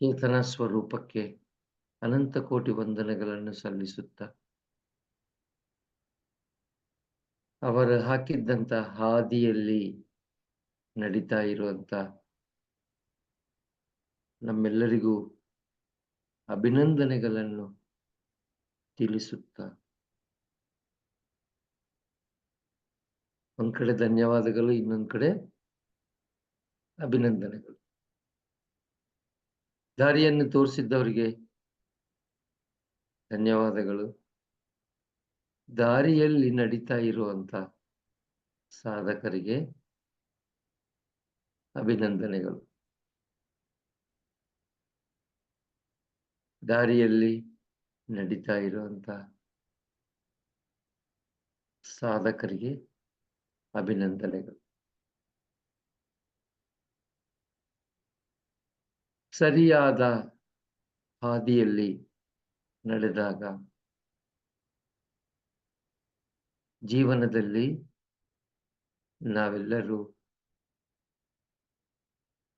ಚೇತನ ಸ್ವರೂಪಕ್ಕೆ ಅನಂತ ಕೋಟಿ ವಂದನೆಗಳನ್ನು ಸಲ್ಲಿಸುತ್ತಾ ಅವರು ಹಾಕಿದ್ದಂಥ ಹಾದಿಯಲ್ಲಿ ನಡೀತಾ ಇರುವಂತ ನಮ್ಮೆಲ್ಲರಿಗೂ ಅಭಿನಂದನೆಗಳನ್ನು ತಿಳಿಸುತ್ತಾ ಒಂದ್ ಕಡೆ ಧನ್ಯವಾದಗಳು, ಇನ್ನೊಂದ್ ಕಡೆ ಅಭಿನಂದನೆಗಳು. ದಾರಿಯನ್ನು ತೋರಿಸಿದ್ದವರಿಗೆ ಧನ್ಯವಾದಗಳು. ದಾರಿಯಲ್ಲಿ ನಡೀತಾ ಇರುವಂತ ಸಾಧಕರಿಗೆ ಅಭಿನಂದನೆಗಳು. ದಾರಿಯಲ್ಲಿ ನಡೀತಾ ಇರುವಂತ ಸಾಧಕರಿಗೆ ಅಭಿನಂದನೆಗಳು. ಸರಿಯಾದ ಹಾದಿಯಲ್ಲಿ ನಡೆದಾಗ ಜೀವನದಲ್ಲಿ ನಾವೆಲ್ಲರೂ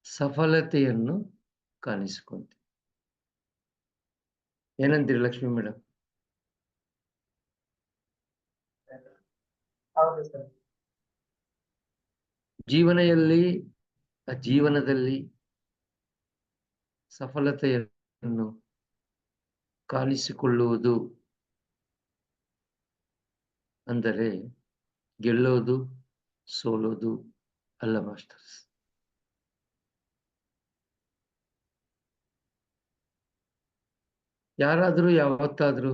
ಸಫಲತೆಯನ್ನು ಕಾಣಿಸಿಕೊಂತೀವಿ. ಏನಂತೀರಿ ಲಕ್ಷ್ಮೀ ಮೇಡಮ್? ಹೌದು ಸರ್. ಜೀವನದಲ್ಲಿ ಸಫಲತೆಯನ್ನು ಕಾಣಿಸಿಕೊಳ್ಳುವುದು ಅಂದರೆ ಗೆಲ್ಲೋದು ಸೋಲೋದು ಅಲ್ಲ ಮಾಸ್ಟರ್ಸ್. ಯಾರಾದ್ರೂ ಯಾವತ್ತಾದ್ರೂ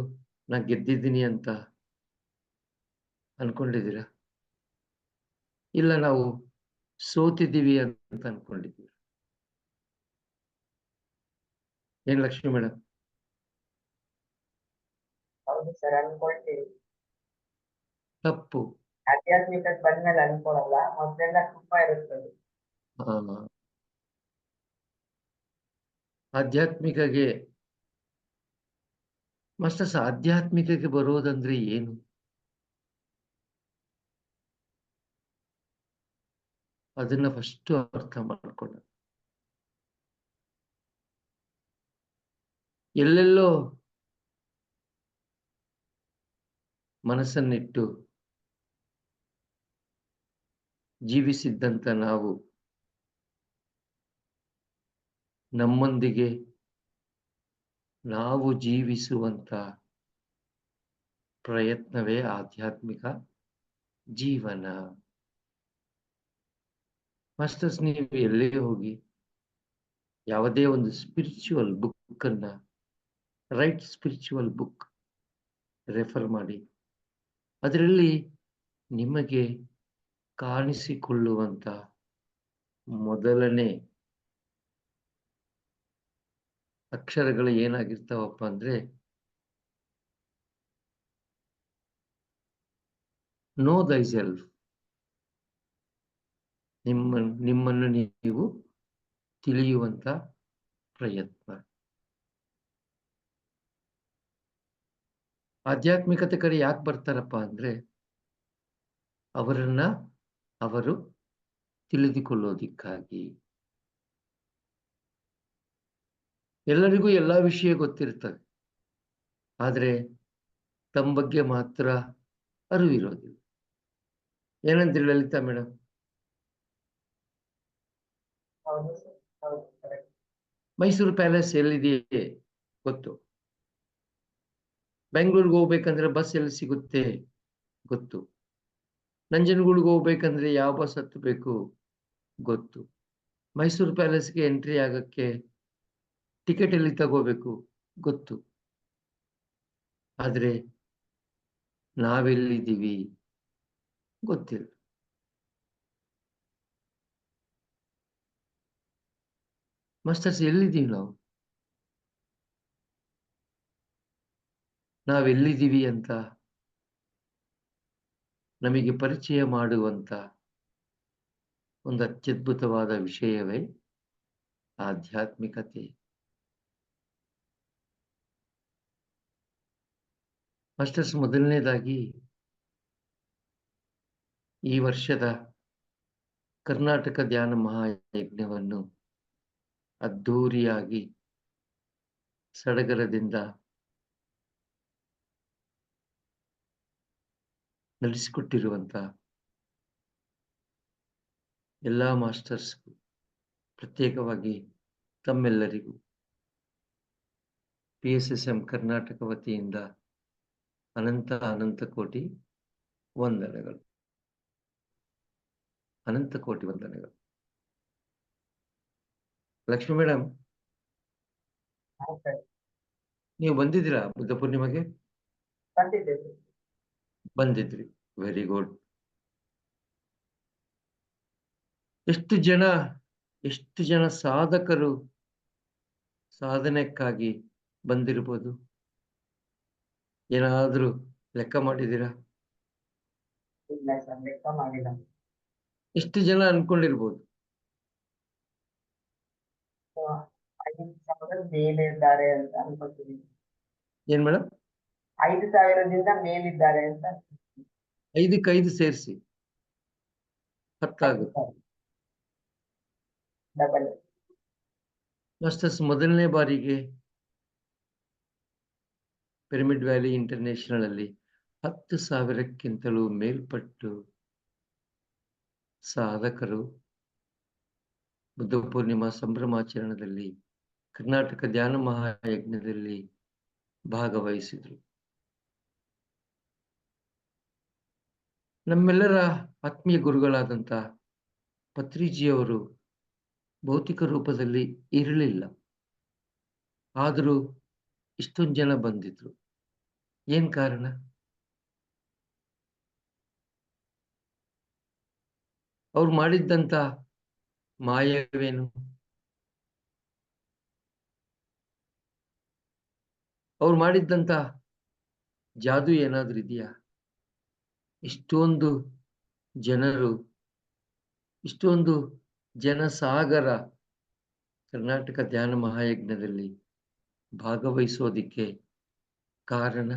ನಾ ಗೆದ್ದಿದ್ದೀನಿ ಅಂತ ಅನ್ಕೊಂಡಿದ್ದೀರಾ? ಇಲ್ಲ ನಾವು ಸೋತಿದ್ದೀವಿ ಅಂತ ಅನ್ಕೊಂಡಿದ್ದೀವಿ? ಏನ್ ಲಕ್ಷ್ಮಿ ಮೇಡಮ್? ಹೌದು ಸರ್, ಅನ್ಕೊಳ್ತೀವಿ. ತಪ್ಪು. ಆಧ್ಯಾತ್ಮಿಕಕ್ಕೆ ಬಂದ್ಮೇಲೆ ಅನ್ಕೊಳಲ್ಲ, ಮೊದ್ಲೆಲ್ಲ ತುಂಬಾ ಇರುತ್ತದೆ. ಆಧ್ಯಾತ್ಮಿಕಗೆ ಮಾಸ್ಟರ್ಸ್, ಆಧ್ಯಾತ್ಮಿಕಕ್ಕೆ ಬರೋದಂದ್ರೆ ಏನು? ಅದನ್ನ ಫಸ್ಟ್ ಅರ್ಥ ಮಾಡ್ಕೊಂಡ. ಎಲ್ಲೆಲ್ಲೋ ಮನಸ್ಸನ್ನಿಟ್ಟು ಜೀವಿಸಿದ್ದಂತ ನಾವು ನಮ್ಮೊಂದಿಗೆ ನಾವು ಜೀವಿಸುವಂತ ಪ್ರಯತ್ನವೇ ಆಧ್ಯಾತ್ಮಿಕ ಜೀವನ. ಮಾಸ್ಟರ್ಸ್, ನೀವು ಎಲ್ಲೇ ಹೋಗಿ ಯಾವುದೇ ಒಂದು ಸ್ಪಿರಿಚುವಲ್ ಬುಕ್ ಅನ್ನ, ರೈಟ್ ಸ್ಪಿರಿಚುವಲ್ ಬುಕ್ ರೆಫರ್ ಮಾಡಿ, ಅದರಲ್ಲಿ ನಿಮಗೆ ಕಾಣಿಸಿಕೊಳ್ಳುವಂತ ಮೊದಲನೇ ಅಕ್ಷರಗಳು ಏನಾಗಿರ್ತಾವಪ್ಪ ಅಂದ್ರೆ ನೋ ದೈ ಸೆಲ್ಫ್. ನಿಮ್ಮನ್ನು ನೀವು ತಿಳಿಯುವಂತ ಪ್ರಯತ್ನ. ಆಧ್ಯಾತ್ಮಿಕತೆ ಕಡೆ ಯಾಕೆ ಬರ್ತಾರಪ್ಪ ಅಂದ್ರೆ ಅವರನ್ನ ಅವರು ತಿಳಿದುಕೊಳ್ಳೋದಿಕ್ಕಾಗಿ. ಎಲ್ಲರಿಗೂ ಎಲ್ಲಾ ವಿಷಯ ಗೊತ್ತಿರ್ತದೆ, ಆದ್ರೆ ತಮ್ಮ ಬಗ್ಗೆ ಮಾತ್ರ ಅರಿವಿರೋದಿಲ್ಲ. ಏನಂತೀರಿ ಲಲಿತಾ ಮೇಡಮ್? ಹೌದು ಸರ್, ಹೌದು, ಕರೆಕ್ಟ್. ಮೈಸೂರು ಪ್ಯಾಲೇಸ್ ಎಲ್ಲಿದೆಯೇ ಗೊತ್ತು. ಬೆಂಗಳೂರಿಗೆ ಹೋಗ್ಬೇಕಂದ್ರೆ ಬಸ್ ಎಲ್ಲಿ ಸಿಗುತ್ತೆ ಗೊತ್ತು. ನಂಜನಗೂಡಿಗೆ ಹೋಗ್ಬೇಕಂದ್ರೆ ಯಾವ ಬಸ್ ಹತ್ತಬೇಕು ಗೊತ್ತು. ಮೈಸೂರು ಪ್ಯಾಲೇಸ್ಗೆ ಎಂಟ್ರಿ ಆಗಕ್ಕೆ ಟಿಕೆಟ್ ಎಲ್ಲಿ ತಗೋಬೇಕು ಗೊತ್ತು. ಆದ್ರೆ ನಾವೆಲ್ಲಿದ್ದೀವಿ ಗೊತ್ತಿಲ್ಲ. ಮಾಸ್ಟರ್ಸ್, ಎಲ್ಲಿದ್ದೀವಿ ನಾವೆಲ್ಲಿದ್ದೀವಿ ಅಂತ ನಮಗೆ ಪರಿಚಯ ಮಾಡುವಂತ ಒಂದು ಅತ್ಯದ್ಭುತವಾದ ವಿಷಯವೇ ಆಧ್ಯಾತ್ಮಿಕತೆ. ಮಾಸ್ಟರ್ಸ್, ಮೊದಲನೇದಾಗಿ ಈ ವರ್ಷದ ಕರ್ನಾಟಕ ಧ್ಯಾನ ಮಹಾಯಜ್ಞವನ್ನು ಅದ್ಧೂರಿಯಾಗಿ ಸಡಗರದಿಂದ ನಡೆಸಿಕೊಟ್ಟಿರುವಂತ ಎಲ್ಲ ಮಾಸ್ಟರ್ಸ್ ಪ್ರತ್ಯೇಕವಾಗಿ ತಮ್ಮೆಲ್ಲರಿಗೂ PSSM ಕರ್ನಾಟಕ ವತಿಯಿಂದ ಅನಂತ ಕೋಟಿ ವಂದನೆಗಳು. ಅನಂತ ಕೋಟಿ ವಂದನೆಗಳು. ಲಕ್ಷ್ಮಿ ಮೇಡಮ್, ನೀವು ಬಂದಿದ್ದೀರಾ ಬುದ್ಧ ಪೂರ್ಣಿಮೆಗೆ? ಬಂದಿದ್ರಿ, ವೆರಿ ಗುಡ್. ಎಷ್ಟು ಜನ ಸಾಧಕರು ಸಾಧನೆಕ್ಕಾಗಿ ಬಂದಿರ್ಬೋದು? ಏನಾದ್ರೂ ಲೆಕ್ಕ ಮಾಡಿದ್ದೀರಾ? ಇಲ್ಲ ಸರ್, ಲೆಕ್ಕ ಮಾಡಿಲ್ಲ. ಎಷ್ಟು ಜನ ಅನ್ಕೊಂಡಿರ್ಬೋದು? 5,000 ಮೇಲೆ ಇದ್ದಾರೆ ಅಂತ ಅನ್ಕೋತೀನಿ. ಏನ್ ಮೇಡಮ್? 5,000ದಿಂದ ಮೇಲಿದ್ದಾರೆ ಅಂತ. 5 ಸೇರಿಸಿ 10 ಆಗುತ್ತೆ. ಡಬಲ್. ಮಾಸ್ಟರ್ಸ್, ಮೊದಲನೇ ಬಾರಿಗೆ ಪಿರಮಿಡ್ ವ್ಯಾಲಿ ಇಂಟರ್ನ್ಯಾಷನಲ್ ಅಲ್ಲಿ 10,000ಕ್ಕಿಂತಲೂ ಮೇಲ್ಪಟ್ಟು ಸಾಧಕರು ಬುದ್ಧ ಪೂರ್ಣಿಮಾ ಸಂಭ್ರಮಾಚರಣೆಯಲ್ಲಿ ಕರ್ನಾಟಕ ಧ್ಯಾನ ಮಹಾಯಜ್ಞದಲ್ಲಿ ಭಾಗವಹಿಸಿದ್ರು. ನಮ್ಮೆಲ್ಲರ ಆತ್ಮೀಯ ಗುರುಗಳಾದಂಥ ಪತ್ರಿಜಿಯವರು ಭೌತಿಕ ರೂಪದಲ್ಲಿ ಇರಲಿಲ್ಲ, ಆದರೂ ಇಷ್ಟೊಂದು ಜನ ಬಂದಿದ್ರು. ಏನ್ ಕಾರಣ? ಅವ್ರು ಮಾಡಿದ್ದಂತ ಮಾಯವೇನು? ಅವ್ರು ಮಾಡಿದ್ದಂತ ಜಾದು ಏನಾದ್ರೂ ಇದೆಯಾ? ಇಷ್ಟೊಂದು ಜನರು, ಇಷ್ಟೊಂದು ಜನಸಾಗರ ಕರ್ನಾಟಕ ಧ್ಯಾನ ಮಹಾಯಜ್ಞದಲ್ಲಿ ಭಾಗವಹಿಸೋದಿಕ್ಕೆ ಕಾರಣ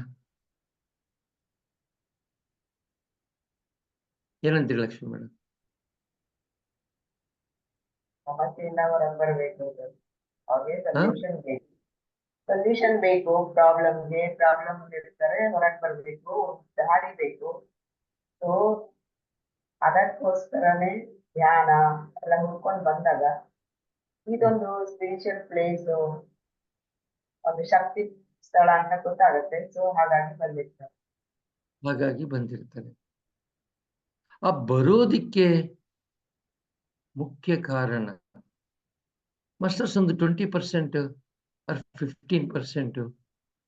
ಏನಂತೀರಿ ಲಕ್ಷ್ಮಿ ಮೇಡಮ್? ಸಮಸ್ಯೆಯಿಂದ ಹೊರಗೆ ಬರಬೇಕು ಸರ್. ಅವ್ರಿಗೆ ಸೊಲ್ಯೂಷನ್ ಬೇಕು. ಪ್ರಾಬ್ಲಮ್ ಇರ್ತಾರೆ, ಹೊರಗೆ ಬರಬೇಕು, ದಾರಿ ಬೇಕು. ಸೊ ಅದಕ್ಕೋಸ್ಕರನೇ ಧ್ಯಾನ ಎಲ್ಲ ಹುಡ್ಕೊಂಡು ಬಂದಾಗ ಇದೊಂದು ಸ್ಪಿರಿಚುವಲ್ ಪ್ಲೇಸ್, ಒಂದು ಶಕ್ತಿ ಸ್ಥಳ ಅಂತ ಗೊತ್ತಾಗುತ್ತೆ. ಸೊ ಹಾಗಾಗಿ ಬಂದಿರ್ತಾರೆ. ಆ ಬರೋದಿಕ್ಕೆ ಮುಖ್ಯ ಕಾರಣ ಮಾಸ್ಟರ್ಸ್ ಒಂದು 20% or 15%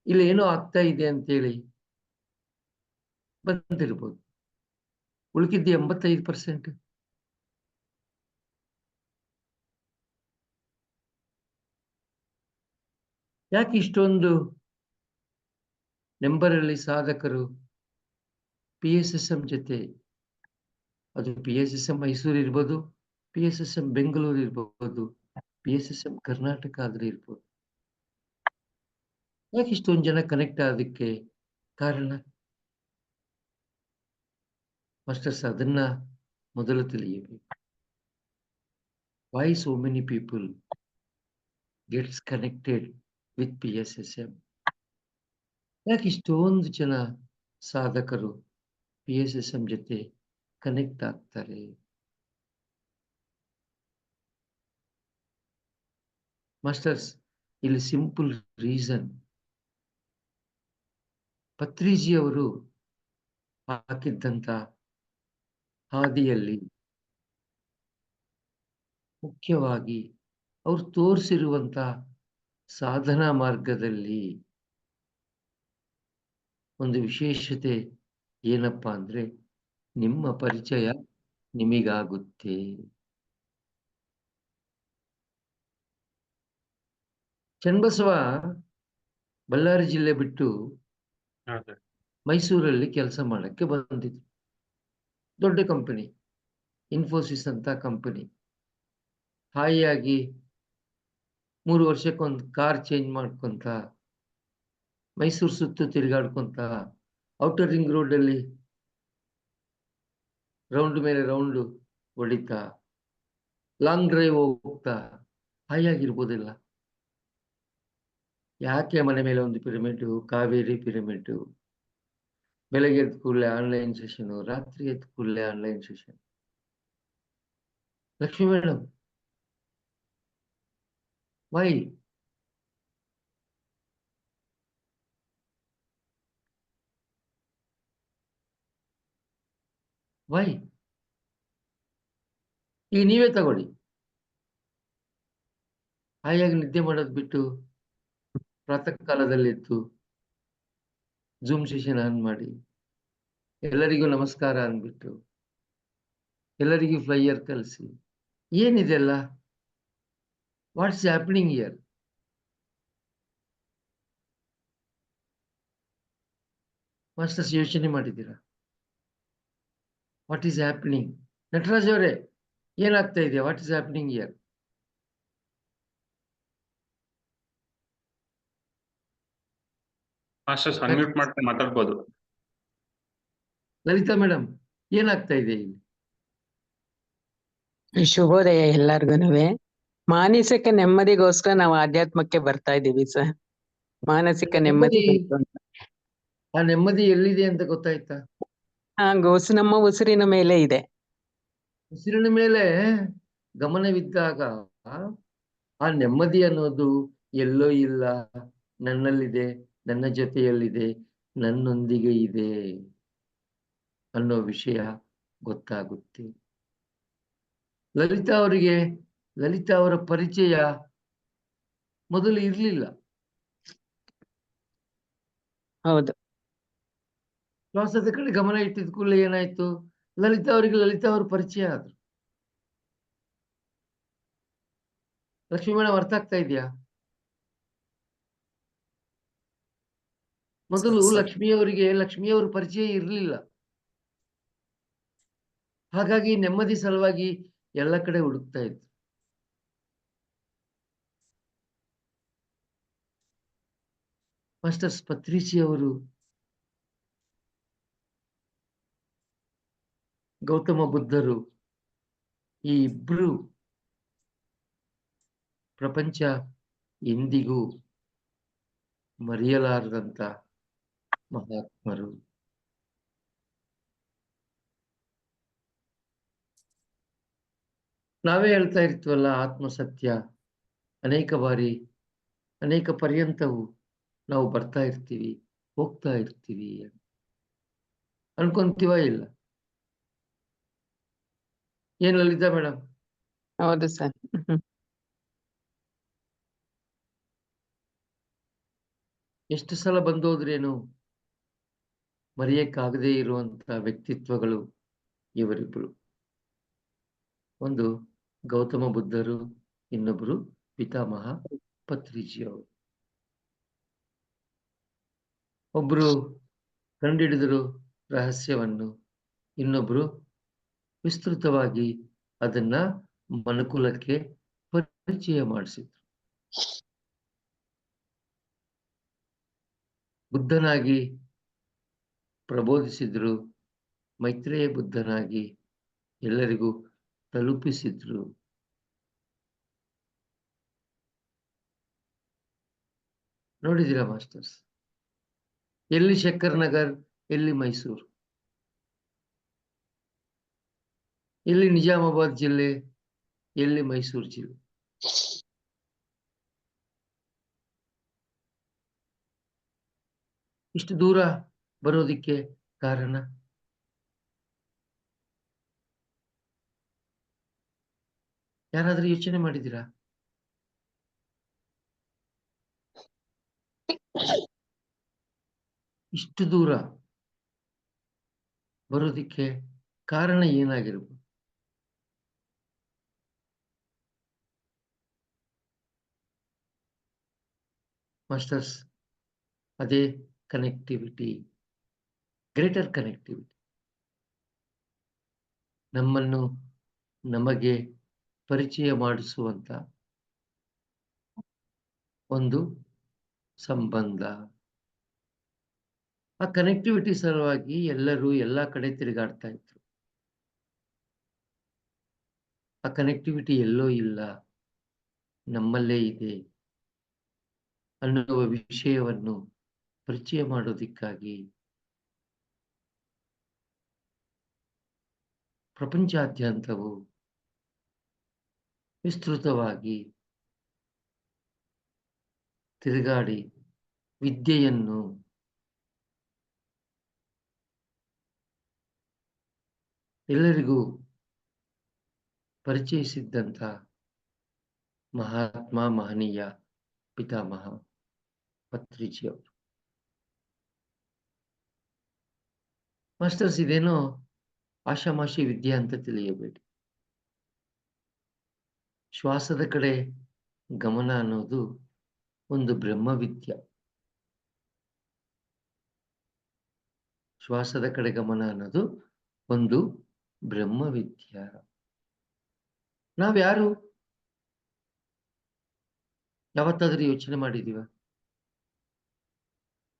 ಇಲ್ಲಿ ಏನೋ ಆಗ್ತಾ ಇದೆ ಅಂತೇಳಿ ಬಂದಿರ್ಬೋದು. ಉಳಿಕಿದ್ದು 85% ಯಾಕೆ ಇಷ್ಟೊಂದು ನಂಬರಲ್ಲಿ ಸಾಧಕರು PSSM ಜೊತೆ, ಅದು PSSM ಮೈಸೂರು ಇರ್ಬೋದು, PSSM ಬೆಂಗಳೂರು ಇರ್ಬೋದು, PSSM ಕರ್ನಾಟಕ ಆದ್ರೆ ಇರ್ಬೋದು, ಯಾಕೆ ಇಷ್ಟೊಂದು ಜನ ಕನೆಕ್ಟ್ ಆಗೋದಕ್ಕೆ ಕಾರಣ? ಮಾಸ್ಟರ್ಸ್, ಅದನ್ನ ಮೊದಲು ತಿಳಿಯಬೇಕು. Why so many people gets connected with PSSM? ಯಾಕೆ ಇಷ್ಟೊಂದು ಜನ ಸಾಧಕರು PSSM ಜೊತೆ ಕನೆಕ್ಟ್ ಆಗ್ತಾರೆ? ಮಾಸ್ಟರ್ಸ್, ಇಲ್ಲಿ ಸಿಂಪಲ್ ರೀಸನ್. ಪತ್ರಿಜಿ ಅವರು ಹಾಕಿದ್ದಂತ ಹಾದಿಯಲ್ಲಿ, ಮುಖ್ಯವಾಗಿ ಅವ್ರು ತೋರಿಸಿರುವಂತ ಸಾಧನಾ ಮಾರ್ಗದಲ್ಲಿ ಒಂದು ವಿಶೇಷತೆ ಏನಪ್ಪಾ ಅಂದ್ರೆ, ನಿಮ್ಮ ಪರಿಚಯ ನಿಮಗಾಗುತ್ತೆ. ಚನ್ನಬಸವ ಬಳ್ಳಾರಿ ಜಿಲ್ಲೆ ಬಿಟ್ಟು ಮೈಸೂರಲ್ಲಿ ಕೆಲಸ ಮಾಡಕ್ಕೆ ಬಂದಿದ್ರು. ದೊಡ್ಡ ಕಂಪನಿ, ಇನ್ಫೋಸಿಸ್ ಅಂತ ಕಂಪನಿ. ಹಾಯಿಯಾಗಿ 3 ವರ್ಷಕ್ಕೊಂದು ಕಾರ್ ಚೇಂಜ್ ಮಾಡ್ಕೊಂತ ಮೈಸೂರು ಸುತ್ತು ತಿರುಗಾಡ್ಕೊಂತ ಔಟರ್ ರಿಂಗ್ ರೋಡ್ ಅಲ್ಲಿ ರೌಂಡ್ ಮೇಲೆ ರೌಂಡ್ ಹೊಡಿತಾ ಲಾಂಗ್ ಡ್ರೈವ್ ಹೋಗ್ತಾ ಹಾಯಾಗಿರ್ಬೋದಿಲ್ಲ. ಯಾಕೆ ಮನೆ ಮೇಲೆ ಒಂದು ಪಿರಮಿಡ್, ಕಾವೇರಿ ಪಿರಮಿಡ್. ಬೆಳಗ್ಗೆ ಎದ್ದ ಕೂಡಲೇ ಆನ್ಲೈನ್ ಸೆಷನ್, ರಾತ್ರಿ ಎದ್ದ ಕೂಡಲೇ online session. Lakshmi madam, why? Why? ಈಗ ನೀವೇ ತಗೊಳ್ಳಿ. ಹಾಯಾಗಿ ನಿದ್ದೆ ಮಾಡೋದು ಬಿಟ್ಟು ಪ್ರಾತಃ ಕಾಲದಲ್ಲಿ ಎದ್ದು ಜೂಮ್ ಸೆಷನ್ ಆನ್ ಮಾಡಿ, ಎಲ್ಲರಿಗೂ ನಮಸ್ಕಾರ ಅಂದ್ಬಿಟ್ಟು ಎಲ್ಲರಿಗೂ ಫ್ಲೈಯರ್ ಕಳಿಸಿ. ಏನಿದೆಲ್ಲ? What's happening here? ಮಾಸ್ಟರ್ಸ್ ಯೋಚನೆ ಮಾಡಿದ್ದೀರಾ? What is happening? ನಟರಾಜ್ ಅವರೇ, ಏನಾಗ್ತಾ ಇದೆ? What is happening here? Masters unmute ಮಾಡ್ಕೊಂಡು ಮಾತಾಡ್ಬೋದು. ಲಲಿತಾ ಮೇಡಮ್, ಏನಾಗ್ತಾ ಇದೆ ಇಲ್ಲಿ? ಶುಭೋದಯ ಎಲ್ಲಾರ್ಗುನುವೆ. ಮಾನಸಿಕ ನೆಮ್ಮದಿಗೋಸ್ಕರ ನಾವು ಆಧ್ಯಾತ್ಮಕ್ಕೆ ಬರ್ತಾ ಇದ್ದೀವಿ ಸರ್. ಮಾನಸಿಕ ನೆಮ್ಮದಿ ಬೇಕು ಅಂತ. ಆ ನೆಮ್ಮದಿ ಎಲ್ಲಿದೆ ಅಂತ ಗೊತ್ತಾಯ್ತಾ? ನಮ್ಮ ಉಸಿರಿನ ಮೇಲೆ ಇದೆ. ಉಸಿರಿನ ಮೇಲೆ ಗಮನವಿದ್ದಾಗ ಆ ನೆಮ್ಮದಿ ಅನ್ನೋದು ಎಲ್ಲೋ ಇಲ್ಲ, ನನ್ನಲ್ಲಿದೆ, ನನ್ನ ಜೊತೆಯಲ್ಲಿದೆ, ನನ್ನೊಂದಿಗೆ ಇದೆ ಅನ್ನೋ ವಿಷಯ ಗೊತ್ತಾಗುತ್ತೆ. ಲಲಿತಾ ಅವರ ಪರಿಚಯ ಮೊದಲು ಇರ್ಲಿಲ್ಲ. ಹೌದು, ಶ್ವಾಸದ ಕಡೆ ಗಮನ ಇಟ್ಟಿದ ಕೂಡಲೇ ಏನಾಯ್ತು? ಲಲಿತಾ ಅವರ ಪರಿಚಯ ಆದ್ರು. ಲಕ್ಷ್ಮೀ ಮೇಡಮ್, ಅರ್ಥ ಆಗ್ತಾ ಇದೆಯಾ? ಮೊದಲು ಲಕ್ಷ್ಮಿಯವರ ಪರಿಚಯ ಇರಲಿಲ್ಲ. ಹಾಗಾಗಿ ನೆಮ್ಮದಿ ಸಲುವಾಗಿ ಎಲ್ಲ ಕಡೆ ಹುಡುಕ್ತಾ ಇದ್ರು. ಮಾಸ್ಟರ್ಸ್ ಪತ್ರಿಸಿ ಅವರು, ಗೌತಮ ಬುದ್ಧರು, ಈ ಇಬ್ರು ಪ್ರಪಂಚ ಎಂದಿಗೂ ಮರೆಯಲಾರದಂತ ಮಹಾತ್ಮರು. ನಾವೇ ಹೇಳ್ತಾ ಇರ್ತೀವಲ್ಲ, ಆತ್ಮಸತ್ಯ. ಅನೇಕ ಬಾರಿ, ಅನೇಕ ಪರ್ಯಂತವು ನಾವು ಬರ್ತಾ ಇರ್ತೀವಿ, ಹೋಗ್ತಾ ಇರ್ತೀವಿ ಅನ್ಕೊಂತೀವ ಇಲ್ಲ? ಏನ್ ಲಲಿತಾ ಮೇಡಮ್? ಹೌದು ಸರ್. ಎಷ್ಟು ಸಲ ಬಂದೋದ್ರೇನು ಮರೆಯಕ್ಕಾಗದೇ ಇರುವಂತ ವ್ಯಕ್ತಿತ್ವಗಳು ಇವರಿಬ್ರು. ಒಂದು ಗೌತಮ ಬುದ್ಧರು, ಇನ್ನೊಬ್ರು ಪಿತಾಮಹ ಪತ್ರಿಜಿ ಅವರು. ಒಬ್ರು ಕಂಡಿಡಿದರು ರಹಸ್ಯವನ್ನು, ಇನ್ನೊಬ್ರು ವಿಸ್ತೃತವಾಗಿ ಅದನ್ನ ಮನುಕುಲಕ್ಕೆ ಪರಿಚಯ ಮಾಡಿಸಿದ್ರು. ಬುದ್ಧನಾಗಿ ಪ್ರಬೋಧಿಸಿದ್ರು, ಮೈತ್ರೇಯ ಬುದ್ಧನಾಗಿ ಎಲ್ಲರಿಗೂ ತಲುಪಿಸಿದ್ರು. ನೋಡಿದಿರಾ ಮಾಸ್ಟರ್ಸ್? ಎಲ್ಲಿ ಶಂಕರ್ ನಗರ್, ಎಲ್ಲಿ ಮೈಸೂರು, ಎಲ್ಲಿ ನಿಜಾಮಾಬಾದ್ ಜಿಲ್ಲೆ, ಎಲ್ಲಿ ಮೈಸೂರು ಜಿಲ್ಲೆ. ಇಷ್ಟು ದೂರ ಬರೋದಿಕ್ಕೆ ಕಾರಣ ಯಾರಾದ್ರೂ ಯೋಚನೆ ಮಾಡಿದ್ದೀರಾ? ಇಷ್ಟು ದೂರ ಬರೋದಿಕ್ಕೆ ಕಾರಣ ಏನಾಗಿರ್ಬೋದು? ಮಾಸ್ಟರ್ಸ್, ಅದೇ ಕನೆಕ್ಟಿವಿಟಿ, ಗ್ರೇಟರ್ ಕನೆಕ್ಟಿವಿಟಿ. ನಮ್ಮನ್ನು ನಮಗೆ ಪರಿಚಯ ಮಾಡಿಸುವಂತ ಒಂದು ಸಂಬಂಧ. ಆ ಕನೆಕ್ಟಿವಿಟಿ ಸಲುವಾಗಿ ಎಲ್ಲರೂ ಎಲ್ಲ ಕಡೆ ತಿರುಗಾಡ್ತಾ ಇದ್ರು. ಆ ಕನೆಕ್ಟಿವಿಟಿ ಎಲ್ಲೋ ಇಲ್ಲ, ನಮ್ಮಲ್ಲೇ ಇದೆ. ಅನ್ನುವ ವಿಷಯವನ್ನು ಪರಿಚಯ ಮಾಡೋದಕ್ಕಾಗಿ ಪ್ರಪಂಚಾದ್ಯಂತವು ವಿಸ್ತೃತವಾಗಿ ತಿರುಗಾಡಿ ವಿದ್ಯೆಯನ್ನು ಎಲ್ಲರಿಗೂ ಪರಿಚಯಿಸಿದ್ದಂಥ ಮಹಾತ್ಮ ಮಹನೀಯ ಪಿತಾಮಹ ಪತ್ರಿಜಿಯವರು. ಮಾಸ್ಟರ್ಸ್, ಇದೇನೋ ಆಶಾಮಾಷಿ ವಿದ್ಯೆ ಅಂತ ತಿಳಿಯಬೇಡಿ. ಶ್ವಾಸದ ಕಡೆ ಗಮನ ಅನ್ನೋದು ಒಂದು ಬ್ರಹ್ಮವಿದ್ಯ. ಶ್ವಾಸದ ಕಡೆ ಗಮನ ಅನ್ನೋದು ಒಂದು ಬ್ರಹ್ಮವಿದ್ಯ. ನಾವ್ಯಾರು ಯಾವತ್ತಾದ್ರೂ ಯೋಚನೆ ಮಾಡಿದೀವ?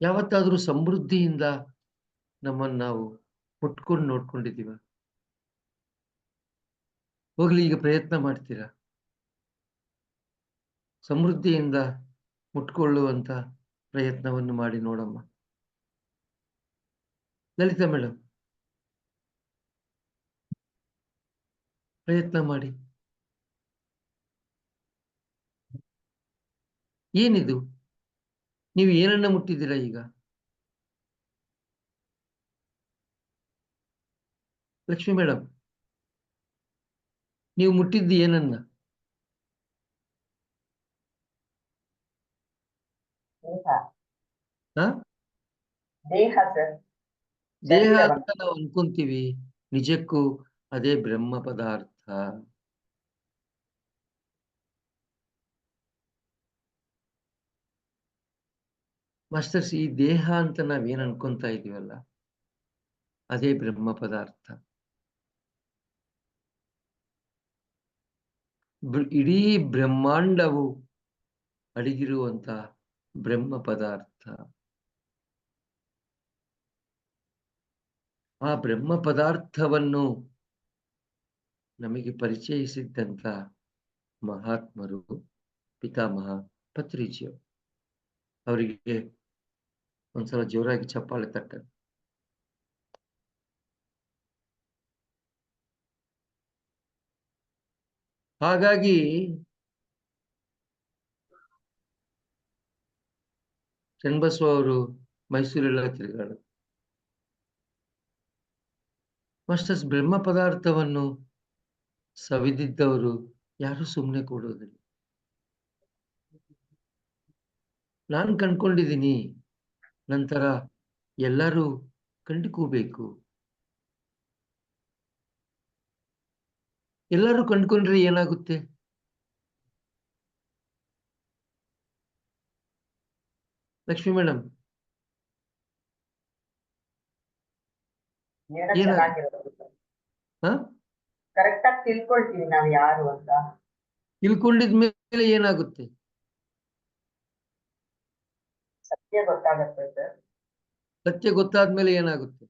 ಯಾವತ್ತಾದ್ರೂ ಸಮೃದ್ಧಿಯಿಂದ ನಮ್ಮನ್ನು ನಾವು ಮುಟ್ಕೊಂಡು ನೋಡ್ಕೊಂಡಿದೀವ? ಹೋಗ್ಲಿ, ಈಗ ಪ್ರಯತ್ನ ಮಾಡ್ತೀರಾ? ಸಮೃದ್ಧಿಯಿಂದ ಮುಟ್ಕೊಳ್ಳುವಂತ ಪ್ರಯತ್ನವನ್ನು ಮಾಡಿ ನೋಡಮ್ಮ. ಲಲಿತಾ ಮೇಡಮ್, ಪ್ರಯತ್ನ ಮಾಡಿ. ಏನಿದು? ನೀವು ಏನನ್ನ ಮುಟ್ಟಿದ್ದೀರಾ ಈಗ? ಲಕ್ಷ್ಮಿ ಮೇಡಮ್, ನೀವು ಮುಟ್ಟಿದ್ದು ಏನನ್ನ? ದೇಹ ಹ? ದೇಹ ಸರ್. ದೇಹ ಶರೀರವನ್ನು. ಅಂತ ನಾವು ಅನ್ಕೊಂತೀವಿ, ನಿಜಕ್ಕೂ ಅದೇ ಬ್ರಹ್ಮ ಪದಾರ್ಥ. ಮಾಸ್ಟರ್ಸ್, ಈ ದೇಹ ಅಂತ ನಾವೇನ್ ಅನ್ಕೊಂತ ಇದೀವಲ್ಲ, ಅದೇ ಬ್ರಹ್ಮ ಪದಾರ್ಥ. ಇಡೀ ಬ್ರಹ್ಮಾಂಡವು ಅಡಗಿರುವಂತ ಬ್ರಹ್ಮ ಪದಾರ್ಥ. ಆ ಬ್ರಹ್ಮ ಪದಾರ್ಥವನ್ನು ನಮಗೆ ಪರಿಚಯಿಸಿದ್ದಂತ ಮಹಾತ್ಮರು ಪಿತಾಮಹ ಪತ್ರಿಜಿಯವರು. ಅವರಿಗೆ ಒಂದ್ಸಲ ಜೋರಾಗಿ ಚಪ್ಪಾಳೆ ತಟ್ಟ. ಹಾಗಾಗಿ ಚನ್ನಬಸವ ಅವರು ಮೈಸೂರೆಲ್ಲ ತಿರುಗಾಡರು. ಮಾಸ್ಟರ್ಸ್, ಬ್ರಹ್ಮ ಪದಾರ್ಥವನ್ನು ಸವಿದಿದ್ದವರು ಯಾರು ಸುಮ್ಮನೆ ಕೊಡೋದಿಲ್ಲ. ನಾನು ಕಂಡ್ಕೊಂಡಿದ್ದೀನಿ, ನಂತರ ಎಲ್ಲರೂ ಕಂಡುಕೋಬೇಕು. ಎಲ್ಲರೂ ಕಂಡುಕೊಂಡ್ರೆ ಏನಾಗುತ್ತೆ? ಲಕ್ಷ್ಮಿ ಮೇಡಮ್, ಏನೋ ಏನಾಗುತ್ತೆ? ಚೆನ್ನಾಗಿರೋದು ಸರ್. ಹ? ಕರೆಕ್ಟ್ ಆಗಿ ತಿಳ್ಕೊಳ್ತೀವಿ ನಾವ್ ಯಾರು ಅಂತ. ತಿಳ್ಕೊಂಡಿದ್ಮೇಲೆ ಏನಾಗುತ್ತೆ? ಸತ್ಯ ಗೊತ್ತಾಗತ್ತೆ ಸರ್. ಸತ್ಯ ಗೊತ್ತಾದ್ಮೇಲೆ ಏನಾಗುತ್ತೆ?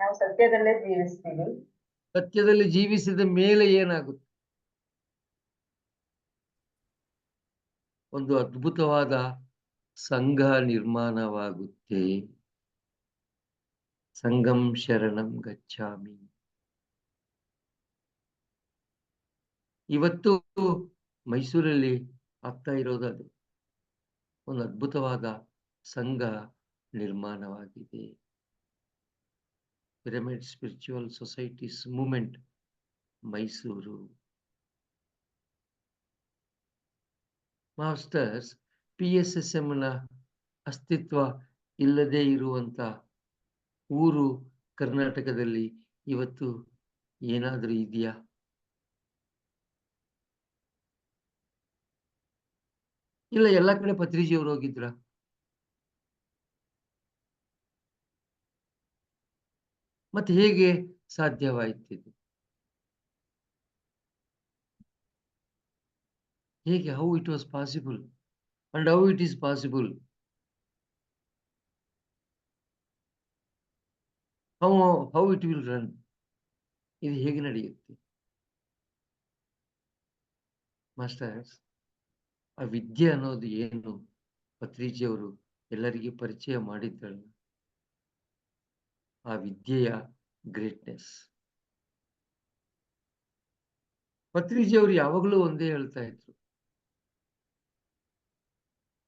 ನಾವು ಸತ್ಯದಲ್ಲೇ ಜೀವಿಸ್ತೀವಿ. ಸತ್ಯದಲ್ಲಿ ಜೀವಿಸಿದ ಮೇಲೆ ಏನಾಗುತ್ತೆ? ಒಂದು ಅದ್ಭುತವಾದ ಸಂಘ ನಿರ್ಮಾಣವಾಗುತ್ತೆ. ಸಂಗಂ ಶರಣಂ ಗಚ್ಚಾಮಿ. ಇವತ್ತು ಮೈಸೂರಲ್ಲಿ ಆಗ್ತಾ ಇರೋದು ಅದು. ಒಂದು ಅದ್ಭುತವಾದ ಸಂಘ ನಿರ್ಮಾಣವಾಗಿದೆ. Pyramid spiritual societies movement Mysuru. Masters, PSSM ನ ಅಸ್ತಿತ್ವ ಇಲ್ಲದೆ ಇರುವಂತ ಊರು ಕರ್ನಾಟಕದಲ್ಲಿ ಇವತ್ತು ಏನಾದ್ರೂ ಇದೆಯಾ? ಇಲ್ಲ, ಎಲ್ಲ ಕಡೆ ಪತ್ರಿಜಿಯವರು ಹೋಗಿದ್ರ? ಮತ್ತೆ ಹೇಗೆ ಸಾಧ್ಯವಾಯಿತು? ಹೇಗೆ? How it was possible and how it is possible? How it will run? ಇದು ಹೇಗೆ ನಡೆಯುತ್ತೆ? ಮಾಸ್ಟರ್ಸ್, ಆ ವಿದ್ಯೆ ಅನ್ನೋದು ಏನು ಪತ್ರಿಜಿಯವರು ಎಲ್ಲರಿಗೆ ಪರಿಚಯ ಮಾಡಿದ್ರಲ್ಲ, ಆ ವಿದ್ಯೆಯ ಗ್ರೇಟ್ನೆಸ್. ಪತ್ರಿಜಿಯವರು ಯಾವಾಗಲೂ ಒಂದೇ ಹೇಳ್ತಾ ಇದ್ರು,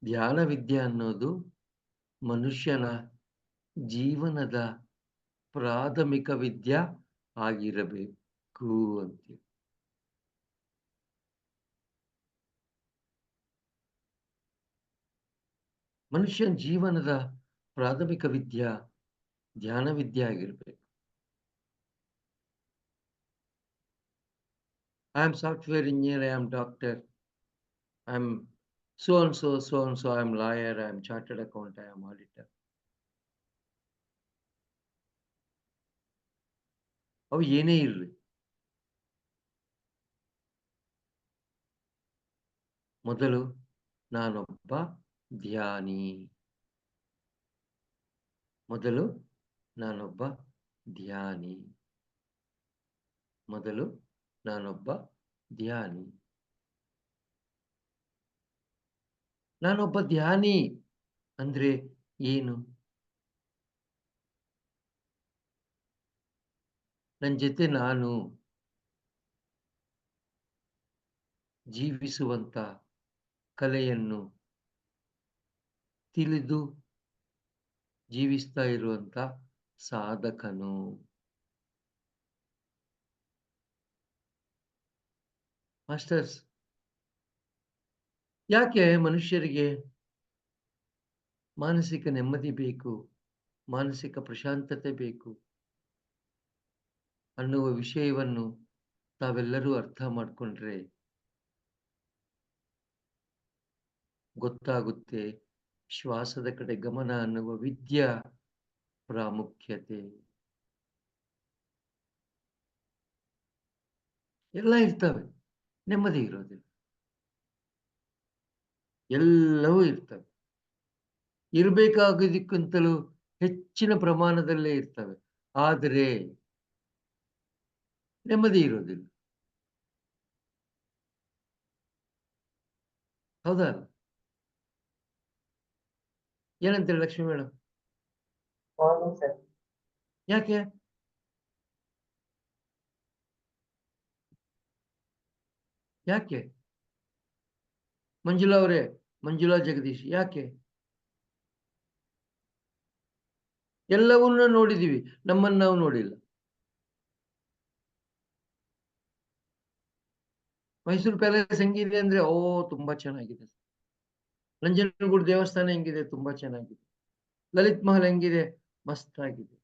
ಧ್ಯಾನ ವಿದ್ಯೆ ಅನ್ನೋದು ಮನುಷ್ಯನ ಜೀವನದ ಪ್ರಾಥಮಿಕ ವಿದ್ಯೆ ಆಗಿರಬೇಕು ಅಂತೇಳಿ. ಮನುಷ್ಯನ ಜೀವನದ ಪ್ರಾಥಮಿಕ ವಿದ್ಯೆ ಧ್ಯಾನ ವಿದ್ಯೆ ಆಗಿರ್ಬೇಕು. I am software engineer, I am doctor, I am so and so, I am lawyer, I am chartered accountant, I am auditor. ಅವು ಏನೇ ಇರಲಿ, ಮೊದಲು ನಾನೊಬ್ಬ ಧ್ಯಾನಿ. ಮೊದಲು ನಾನೊಬ್ಬ ಧ್ಯಾನಿ. ಮೊದಲು ನಾನೊಬ್ಬ ಧ್ಯಾನಿ. ನಾನೊಬ್ಬ ಧ್ಯಾನಿ ಅಂದ್ರೆ ಏನು? ನನ್ನ ಜೊತೆ ನಾನು ಜೀವಿಸುವಂತ ಕಲೆಯನ್ನು ತಿಳಿದು ಜೀವಿಸ್ತಾ ಇರುವಂತ ಸಾಧಕನು. ಮಾಸ್ಟರ್ಸ್, ಯಾಕೆ ಮನುಷ್ಯರಿಗೆ ಮಾನಸಿಕ ನೆಮ್ಮದಿ ಬೇಕು, ಮಾನಸಿಕ ಪ್ರಶಾಂತತೆ ಬೇಕು ಅನ್ನುವ ವಿಷಯವನ್ನು ತಾವೆಲ್ಲರೂ ಅರ್ಥ ಮಾಡಿಕೊಂಡ್ರೆ ಗೊತ್ತಾಗುತ್ತೆ ಶ್ವಾಸದ ಕಡೆ ಗಮನ ಅನ್ನುವ ವಿದ್ಯಾ ಪ್ರಾಮುಖ್ಯತೆ. ಎಲ್ಲ ಇರ್ತವೆ, ನೆಮ್ಮದಿ ಇರೋದಿಲ್ಲ. ಎಲ್ಲವೂ ಇರ್ತವೆ, ಇರಬೇಕಾಗಿದ್ದಕ್ಕಿಂತಲೂ ಹೆಚ್ಚಿನ ಪ್ರಮಾಣದಲ್ಲೇ ಇರ್ತವೆ, ಆದರೆ ನೆಮ್ಮದಿ ಇರೋದಿಲ್ಲ. ಹೌದಾ? ಏನಂತೀರಿ ಲಕ್ಷ್ಮಿ ಮೇಡಮ್? ಹೌದು ಸರ್. ಯಾಕೆ? ಯಾಕೆ ಮಂಜುಳಾ ಅವರೇ, ಮಂಜುಳಾ ಜಗದೀಶ್, ಯಾಕೆ? ಎಲ್ಲವನ್ನ ನೋಡಿದೀವಿ, ನಮ್ಮನ್ನು ನಾವು ನೋಡಿಲ್ಲ. ಮೈಸೂರು ಪ್ಯಾಲೇಸ್ ಹೆಂಗಿದೆ ಅಂದ್ರೆ ತುಂಬಾ ಚೆನ್ನಾಗಿದೆ. ನಂಜನಗೂಡು ದೇವಸ್ಥಾನ ಹೆಂಗಿದೆ? ತುಂಬಾ ಚೆನ್ನಾಗಿದೆ. ಲಲಿತ್ ಮಹಲ್ ಹೆಂಗಿದೆ? ಮಸ್ತ್ ಆಗಿದೆ.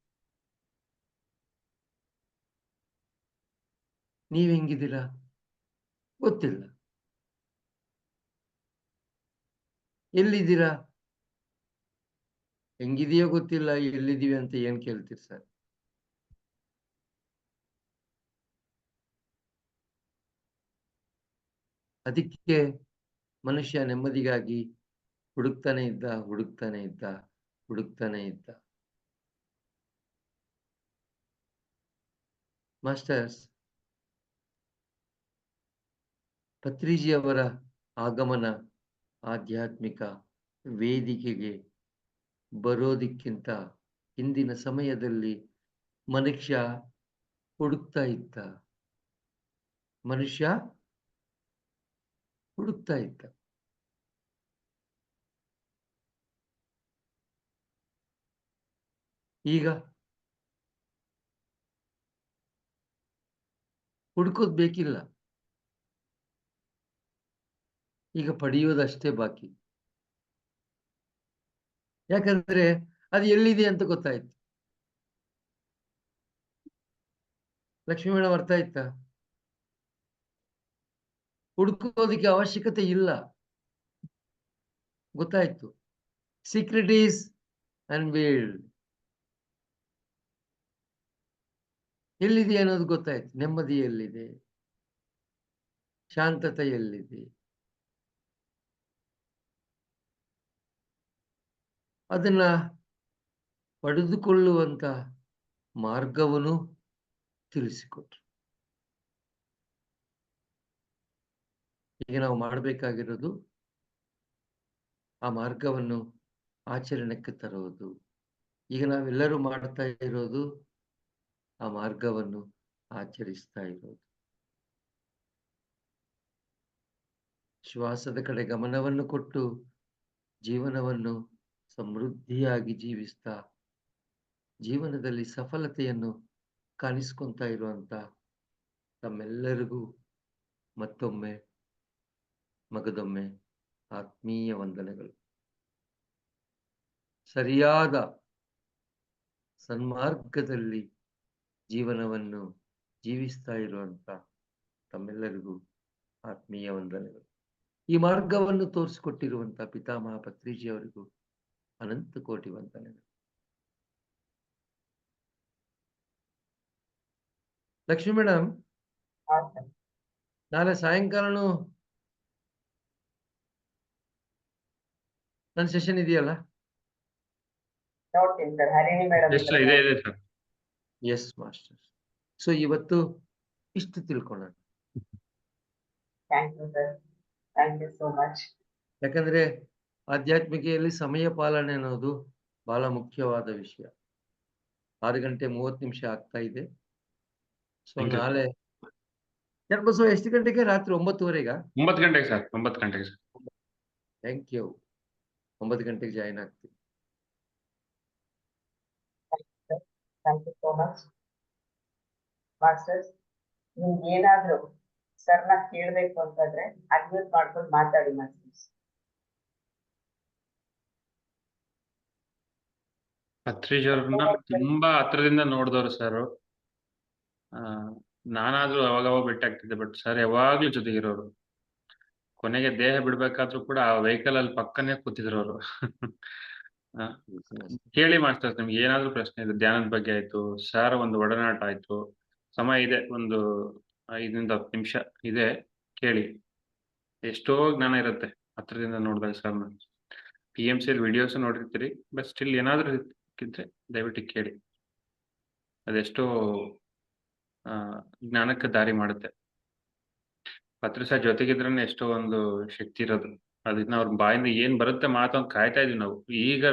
ನೀವ್ ಹೆಂಗಿದ್ದೀರಾ ಗೊತ್ತಿಲ್ಲ. ಎಲ್ಲಿದ್ದೀರಾ? ಹೆಂಗಿದೆಯೋ ಗೊತ್ತಿಲ್ಲ, ಎಲ್ಲಿದ್ದೀವಿ ಅಂತ ಏನ್ ಕೇಳ್ತೀರಿ ಸರ್? ಅದಕ್ಕೆ ಮನುಷ್ಯ ನೆಮ್ಮದಿಗಾಗಿ ಹುಡುಕ್ತಾನೆ ಇದ್ದ. ಮಾಸ್ಟರ್ಸ್, ಪತ್ರಿಜಿಯವರ ಆಗಮನ ಆಧ್ಯಾತ್ಮಿಕ ವೇದಿಕೆಗೆ ಬರೋದಕ್ಕಿಂತ ಹಿಂದಿನ ಸಮಯದಲ್ಲಿ ಮನುಷ್ಯ ಹುಡುಕ್ತಾ ಇದ್ದ. ಈಗ ಹುಡುಕೋದ್ ಬೇಕಿಲ್ಲ, ಈಗ ಪಡೆಯೋದಷ್ಟೇ ಬಾಕಿ. ಯಾಕಂದ್ರೆ ಅದು ಎಲ್ಲಿದೆ ಅಂತ ಗೊತ್ತಾಯ್ತು. ಲಕ್ಷ್ಮೀ ಮೇಡಮ್, ಅರ್ಥ ಆಯ್ತಾ? ಹುಡುಕೋದಕ್ಕೆ ಅವಶ್ಯಕತೆ ಇಲ್ಲ, ಗೊತ್ತಾಯ್ತು. Secret is ಅನ್ವೇಲ್ಡ್. ಎಲ್ಲಿದೆ ಅನ್ನೋದು ಗೊತ್ತಾಯ್ತು. ನೆಮ್ಮದಿ ಎಲ್ಲಿದೆ, ಶಾಂತತೆ ಎಲ್ಲಿದೆ, ಅದನ್ನ ಪಡೆದುಕೊಳ್ಳುವಂತ ಮಾರ್ಗವನ್ನು ತಿಳಿಸಿಕೊಟ್ರು. ಈಗ ನಾವು ಮಾಡಬೇಕಾಗಿರೋದು ಆ ಮಾರ್ಗವನ್ನು ಆಚರಣೆಗೆ ತರುವುದು. ಈಗ ನಾವೆಲ್ಲರೂ ಮಾಡ್ತಾ ಇರೋದು ಆ ಮಾರ್ಗವನ್ನು ಆಚರಿಸ್ತಾ ಇರೋದು. ಶ್ವಾಸದ ಕಡೆ ಗಮನವನ್ನು ಕೊಟ್ಟು ಜೀವನವನ್ನು ಸಮೃದ್ಧಿಯಾಗಿ ಜೀವಿಸ್ತಾ ಜೀವನದಲ್ಲಿ ಸಫಲತೆಯನ್ನು ಕಾಣಿಸ್ಕೊಂತಾ ಇರುವಂತ ತಮ್ಮೆಲ್ಲರಿಗೂ ಮತ್ತೊಮ್ಮೆ ಮಗದೊಮ್ಮೆ ಆತ್ಮೀಯ ವಂದನೆಗಳು. ಸರಿಯಾದ ಸನ್ಮಾರ್ಗದಲ್ಲಿ ಜೀವನವನ್ನು ಜೀವಿಸ್ತಾ ಇರುವಂತ ತಮ್ಮೆಲ್ಲರಿಗೂ ಆತ್ಮೀಯ ವಂದನೆಗಳು. ಈ ಮಾರ್ಗವನ್ನು ತೋರಿಸಿಕೊಟ್ಟಿರುವಂತ ಪಿತಾಮಹ ಪತ್ರಿಜಿ ಅವರಿಗೂ ಅನಂತ ಕೋಟಿ ವಂದನೆಗಳು. ಲಕ್ಷ್ಮಿ ಮೇಡಮ್, ಹಾ ಸರ್. ನಾಳೆ ಸಾಯಂಕಾಲನೂ ನನ್ನ ಸೆಷನ್ ಇದೆಯಲ್ಲ? ನೋಡ್ತೀನಿ sir, Harini madam yes sir, ಇದೆ ಸರ್. Yes master. ಸೊ ಇವತ್ತು ಇಷ್ಟು ತಿಳ್ಕೊಳ್ಳೋಣ. Thank you sir, thank you so much. ಯಾಕಂದ್ರೆ ಆಧ್ಯಾತ್ಮಿಕೆಯಲ್ಲಿ ಸಮಯ ಪಾಲನೆ ಅನ್ನೋದು ಬಹಳ ಮುಖ್ಯವಾದ ವಿಷಯ. 6:30 ಆಗ್ತಾ ಇದೆ. So Thank you. ನಾಳೆ ಬಸವ ಎಷ್ಟು ಗಂಟೆಗೆ? ರಾತ್ರಿ 9:30. 9 ಗಂಟೆಗೆ ಸರ್, 9 ಗಂಟೆಗೆ ಸರ್. Thank you. 9 ಗಂಟೆಗೆ ಜಾಯಿನ್ ಆಗ್ತೀನಿ. Thank you so much. Masters, ನಿಮ್ಗೆ ಏನಾದ್ರು ಸರ್ನ ಕೇಳ್ಬೇಕು ಅಂತಂದ್ರೆ ಅಡ್ಮಿಟ್ ಮಾಡ್ಕೊಂಡು ಮಾತಾಡಿ ಮಾಸ್ಟರ್ಸ್. ಪತ್ರಿಜಿ ಅವ್ರನ್ನ ತುಂಬಾ ಹತ್ರದಿಂದ ನೋಡಿದವರು ಸರ್. ನಾನಾದ್ರೂ ಅವಾಗವಾಗ ಭೇಟಿ ಆಗ್ತಿದ್ದೆ, ಬಟ್ ಸರ್ ಯಾವಾಗ್ಲೂ ಜೊತೆಗಿರೋರು. ಕೊನೆಗೆ ದೇಹ ಬಿಡ್ಬೇಕಾದ್ರೂ ಕೂಡ ಆ ವೆಹಿಕಲ್ ಅಲ್ಲಿ ಪಕ್ಕನೇ ಕೂತಿದ್ರು ಅವರು. ಕೇಳಿ ಮಾಸ್ಟರ್ಸ್, ನಿಮ್ಗೆ ಏನಾದ್ರೂ ಪ್ರಶ್ನೆ ಇದೆ, ಧ್ಯಾನದ ಬಗ್ಗೆ ಆಯ್ತು, ಸರ್ ಒಂದು ಒಡನಾಟ ಆಯ್ತು, ಸಮಯ ಇದೆ, ಒಂದು 5-10 ನಿಮಿಷ ಇದೆ, ಕೇಳಿ. ಎಷ್ಟೋ ಜ್ಞಾನ ಇರುತ್ತೆ ಹತ್ರದಿಂದ ನೋಡಿದಾಗ ಸರ್ನ. PMC ಅಲ್ಲಿ ವಿಡಿಯೋಸ್ ನೋಡಿರ್ತೀರಿ, ಬಟ್ ಸ್ಟಿಲ್ ಏನಾದ್ರೂ ಇದ್ರೆ ದಯವಿಟ್ಟು ಕೇಳಿ. ಅದೆಷ್ಟೋ ಜ್ಞಾನಕ್ಕೆ ದಾರಿ ಮಾಡುತ್ತೆ. ಪತ್ರಿ ಸರ್ ಜೊತೆಗಿದ್ರೇ ಎಷ್ಟೋ ಒಂದು ಶಕ್ತಿ ಇರೋದು. ಅದನ್ನ ಅವ್ರ ಬಾಯಿಂದ ಏನ್ ಬರುತ್ತೆ ಮಾತು ಅಂತ ಕಾಯ್ತಾ ಇದೀವಿ ನಾವು. ಈಗ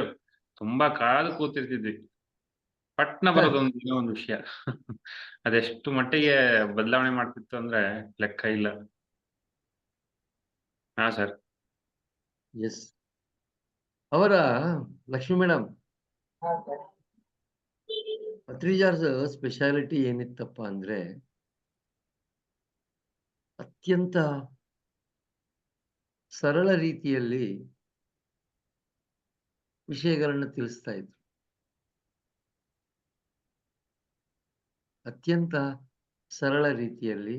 ತುಂಬಾ ಕಾದು ಕೂತಿರ್ತಿದ್ವಿ, ಪಟ್ನ ಬರೋದೊಂದು ಒಂದು ವಿಷಯ. ಅದೆಷ್ಟು ಮಟ್ಟಿಗೆ ಬದಲಾವಣೆ ಮಾಡ್ತಿತ್ತು ಅಂದ್ರೆ ಲೆಕ್ಕ ಇಲ್ಲ. ಹಾ ಸರ್. ಎಸ್. ಅವರ ಲಕ್ಷ್ಮಿ ಮೇಡಮ್, ಹಾ ಸರ್. ಪತ್ರಿಜಾರ್ ಸ್ಪೆಷಾಲಿಟಿ ಏನಿತ್ತಪ್ಪ ಅಂದ್ರೆ ಅತ್ಯಂತ ಸರಳ ರೀತಿಯಲ್ಲಿ ವಿಷಯಗಳನ್ನು ತಿಳಿಸ್ತಾ ಇದ್ರು. ಅತ್ಯಂತ ಸರಳ ರೀತಿಯಲ್ಲಿ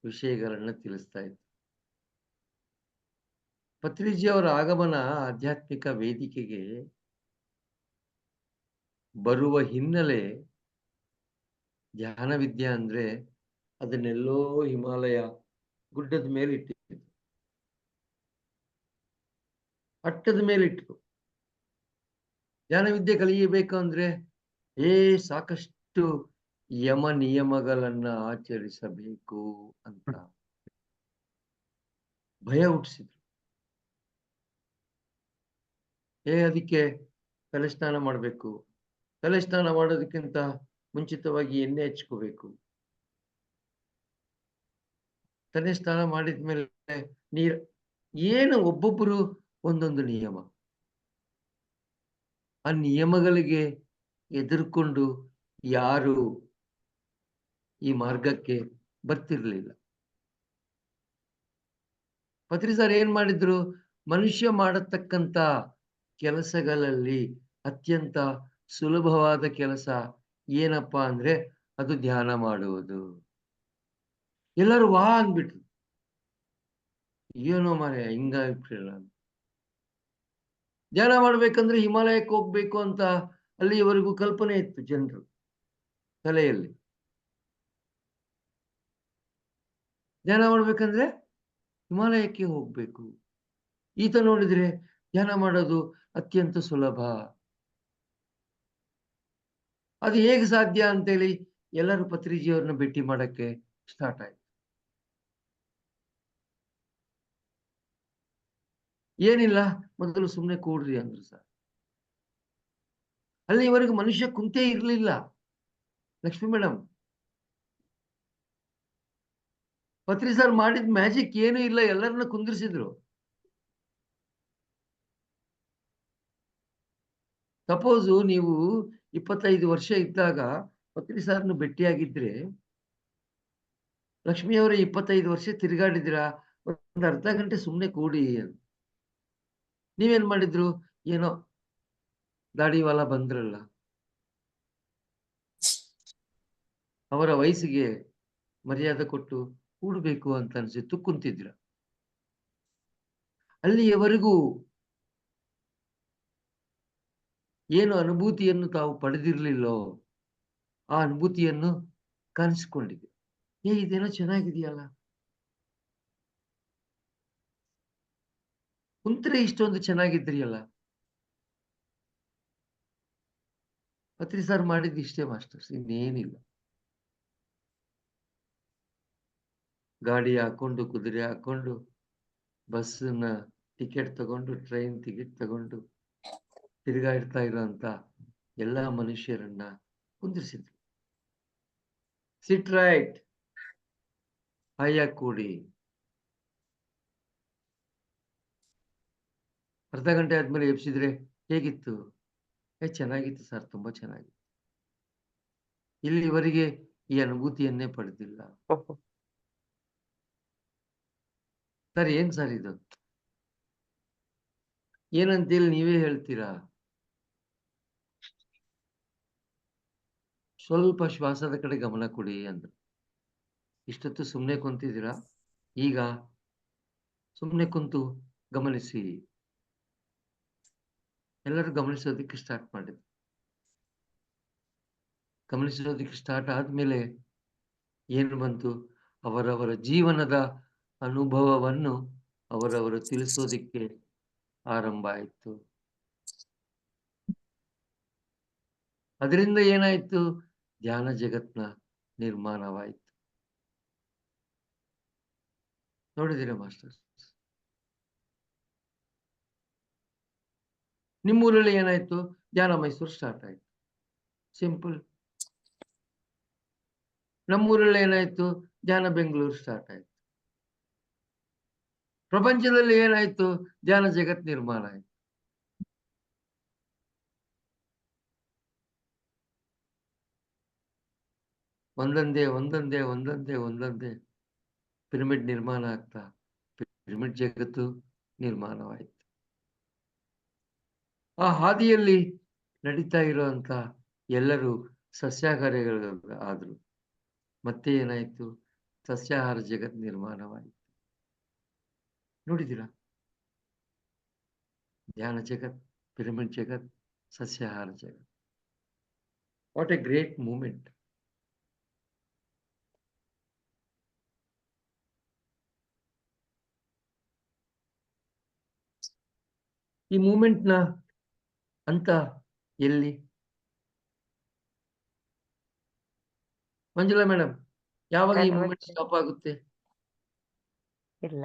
ವಿಷಯಗಳನ್ನು ತಿಳಿಸ್ತಾ ಇದ್ರು. ಪತ್ರಿಜಿ ಅವರ ಆಗಮನ ಆಧ್ಯಾತ್ಮಿಕ ವೇದಿಕೆಗೆ ಬರುವ ಹಿನ್ನೆಲೆ ಧ್ಯಾನ ವಿದ್ಯೆ ಅಂದ್ರೆ ಅದನ್ನೆಲ್ಲೋ ಹಿಮಾಲಯ ಗುಡ್ಡದ ಮೇಲೆ ಇಟ್ಟಿದ್ರು, ಅಟ್ಟದ ಮೇಲೆ ಇಟ್ಟರು. ಧ್ಯಾನ ವಿದ್ಯೆ ಕಲಿಯಬೇಕು ಅಂದ್ರೆ ಸಾಕಷ್ಟು ಯಮ ನಿಯಮಗಳನ್ನ ಆಚರಿಸಬೇಕು ಅಂತ ಭಯ ಹುಟ್ಟಿಸಿದ್ರು. ಅದಕ್ಕೆ ತಲೆ ಸ್ನಾನ ಮಾಡಬೇಕು, ತಲೆ ಸ್ನಾನ ಮಾಡೋದಕ್ಕಿಂತ ಮುಂಚಿತವಾಗಿ ಎಣ್ಣೆ ಹಚ್ಕೋಬೇಕು, ತಲೆ ಸ್ನಾನ ಮಾಡಿದ್ಮೇಲೆ ನೀರ್, ಏನು ಒಬ್ಬೊಬ್ಬರು ಒಂದೊಂದು ನಿಯಮ. ಆ ನಿಯಮಗಳಿಗೆ ಎದುರ್ಕೊಂಡು ಯಾರು ಈ ಮಾರ್ಗಕ್ಕೆ ಬರ್ತಿರ್ಲಿಲ್ಲ. ಪತ್ರಿ ಸರ್ ಏನ್ ಮಾಡಿದ್ರು? ಮನುಷ್ಯ ಮಾಡತಕ್ಕಂತ ಕೆಲಸಗಳಲ್ಲಿ ಅತ್ಯಂತ ಸುಲಭವಾದ ಕೆಲಸ ಏನಪ್ಪಾ ಅಂದ್ರೆ ಅದು ಧ್ಯಾನ ಮಾಡುವುದು. ಎಲ್ಲರೂ ವಾ ಅಂದ್ಬಿಟ್ರು. ಏನೋ ಮಾರಾಯ ಹಿಂಗಾಗ್ಬಿಟ್ರಲ್ಲ. ಧ್ಯಾನ ಮಾಡ್ಬೇಕಂದ್ರೆ ಹಿಮಾಲಯಕ್ಕೆ ಹೋಗ್ಬೇಕು ಅಂತ ಅಲ್ಲಿಯವರೆಗೂ ಕಲ್ಪನೆ ಇತ್ತು ಜನರು ತಲೆಯಲ್ಲಿ. ಧ್ಯಾನ ಮಾಡ್ಬೇಕಂದ್ರೆ ಹಿಮಾಲಯಕ್ಕೆ ಹೋಗ್ಬೇಕು. ಈತ ನೋಡಿದ್ರೆ ಧ್ಯಾನ ಮಾಡೋದು ಅತ್ಯಂತ ಸುಲಭ. ಅದು ಹೇಗೆ ಸಾಧ್ಯ ಅಂತೇಳಿ ಎಲ್ಲರೂ ಪತ್ರಿಜಿಯವ್ರನ್ನ ಭೇಟಿ ಮಾಡಕ್ಕೆ ಸ್ಟಾರ್ಟ್ ಆಯ್ತು. ಏನಿಲ್ಲ, ಮೊದಲು ಸುಮ್ಮನೆ ಕೂಡ್ರಿ ಅಂದ್ರು ಸರ್. ಅಲ್ಲಿವರೆಗೂ ಮನುಷ್ಯ ಕುಂತೇ ಇರ್ಲಿಲ್ಲ. ಲಕ್ಷ್ಮಿ ಮೇಡಮ್, ಪತ್ರಿ ಸರ್ ಮಾಡಿದ ಮ್ಯಾಜಿಕ್ ಏನೂ ಇಲ್ಲ, ಎಲ್ಲರನ್ನ ಕುಂದಿರ್ಸಿದ್ರು. ಸಪೋಸು ನೀವು 25 ವರ್ಷ ಇದ್ದಾಗ ಪತ್ರಿ ಸಾರ್ನು ಭೇಟಿಯಾಗಿದ್ರೆ, ಲಕ್ಷ್ಮಿಯವರೇ 25 ವರ್ಷ ತಿರುಗಾಡಿದಿರಾ, ಒಂದು ಅರ್ಧ ಗಂಟೆ ಸುಮ್ಮನೆ ಕೂಡಿ ಅಂತ. ನೀವೇನ್ ಮಾಡಿದ್ರು? ಏನೋ ದಾಡಿವಾಲ ಬಂದ್ರಲ್ಲ, ಅವರ ವಯಸ್ಸಿಗೆ ಮರ್ಯಾದೆ ಕೊಟ್ಟು ಕೂಡಬೇಕು ಅಂತ ಅನ್ಸಿತ್ತು, ಕುಂತಿದ್ರ. ಅಲ್ಲಿಯವರೆಗೂ ಏನು ಅನುಭೂತಿಯನ್ನು ತಾವು ಪಡೆದಿರ್ಲಿಲ್ಲೋ, ಆ ಅನುಭೂತಿಯನ್ನು ಕಾಣಿಸ್ಕೊಂಡಿದೆ. ಇದೇನೋ ಚೆನ್ನಾಗಿದೆಯಲ್ಲ, ಕುಂತ್ರೆ ಇಷ್ಟೊಂದು ಚೆನ್ನಾಗಿದ್ರಿಯಲ್ಲ. ಪತ್ರಿ ಸರ್ ಮಾಡಿದ್ದು ಇಷ್ಟೇ ಮಾಸ್ಟರ್ಸ್, ಇನ್ನೇನಿಲ್ಲ. ಗಾಡಿ ಹಾಕೊಂಡು, ಕುದುರೆ ಹಾಕೊಂಡು, ಬಸ್ನ ಟಿಕೆಟ್ ತಗೊಂಡು, ಟ್ರೈನ್ ಟಿಕೆಟ್ ತಗೊಂಡು ತಿರುಗಾಡ್ತಾ ಇರೋಂತ ಎಲ್ಲ ಮನುಷ್ಯರನ್ನ ಕುಂದಿರ್ಸಿದ್ರು. ಸಿಟ್ ರೈಟ್, ಹಾಯಾಗಿ ಕೂಡಿ. ಅರ್ಧ ಗಂಟೆ ಆದ್ಮೇಲೆ ಎಬ್ಸಿದ್ರೆ ಹೇಗಿತ್ತು? ಚೆನ್ನಾಗಿತ್ತು ಸರ್, ತುಂಬಾ ಚೆನ್ನಾಗಿತ್ತು. ಇಲ್ಲಿವರೆಗೆ ಈ ಅನುಭೂತಿಯನ್ನೇ ಪಡೆದಿಲ್ಲ. ಸರ್ ಏನ್ ಸರ್ ಇದು? ಏನಂತೇಳಿ ನೀವೇ ಹೇಳ್ತೀರಾ? ಸ್ವಲ್ಪ ಶ್ವಾಸದ ಕಡೆ ಗಮನ ಕೊಡಿ ಅಂದ್ರು. ಇಷ್ಟೊತ್ತು ಸುಮ್ಮನೆ ಕುಂತಿದ್ದೀರಾ, ಈಗ ಸುಮ್ಮನೆ ಕುಂತು ಗಮನಿಸಿ. ಎಲ್ಲರೂ ಗಮನಿಸೋದಕ್ಕೆ ಸ್ಟಾರ್ಟ್ ಮಾಡಿದ್ರು. ಗಮನಿಸೋದಕ್ಕೆ ಸ್ಟಾರ್ಟ್ ಆದ್ಮೇಲೆ ಏನು ಬಂತು? ಅವರವರ ಜೀವನದ ಅನುಭವವನ್ನು ಅವರವರು ತಿಳಿಸೋದಿಕ್ಕೆ ಆರಂಭ ಆಯಿತು. ಅದರಿಂದ ಏನಾಯ್ತು? ಧ್ಯಾನ ಜಗತ್ನ ನಿರ್ಮಾಣವಾಯಿತು. ನೋಡಿದಿರಾ ಮಾಸ್ಟರ್ಸ್? ನಿಮ್ಮೂರಲ್ಲಿ ಏನಾಯ್ತು? ಧ್ಯಾನ ಮೈಸೂರು ಸ್ಟಾರ್ಟ್ ಆಯ್ತು. ಸಿಂಪಲ್. ನಮ್ಮೂರಲ್ಲಿ ಏನಾಯ್ತು? ಧ್ಯಾನ ಬೆಂಗಳೂರು ಸ್ಟಾರ್ಟ್ ಆಯ್ತು. ಪ್ರಪಂಚದಲ್ಲಿ ಏನಾಯ್ತು? ಧ್ಯಾನ ಜಗತ್ ನಿರ್ಮಾಣ ಆಯ್ತು. ಒಂದೊಂದೇ ಒಂದೊಂದೇ ಒಂದೊಂದೇ ಒಂದೊಂದೇ ಪಿರಮಿಡ್ ನಿರ್ಮಾಣ ಆಗ್ತಾ ಪಿರಮಿಡ್ ಜಗತ್ತು ನಿರ್ಮಾಣವಾಯಿತು. ಆ ಹಾದಿಯಲ್ಲಿ ನಡೀತಾ ಇರುವಂತ ಎಲ್ಲರೂ ಸಸ್ಯಾಹಾರಿಗಳು ಆದ್ರು. ಮತ್ತೆ ಏನಾಯ್ತು? ಸಸ್ಯಾಹಾರ ಜಗತ್ ನಿರ್ಮಾಣವಾಯಿತು. ನೋಡಿದಿರಾ? ಧ್ಯಾನ ಜಗತ್, ಪಿರಮಿಡ್ ಜಗತ್, ಸಸ್ಯಾಹಾರ ಜಗತ್. What a great moment. ಈ ಮೂಮೆಂಟ್ನ ಅಂತ ಎಲ್ಲಿ? ಮಂಜುಳಾ ಮೇಡಮ್, ಯಾವಾಗ ಈ ಮೂಮೆಂಟ್ ಸ್ಟಾಪ್ ಆಗುತ್ತೆ? ಇಲ್ಲ,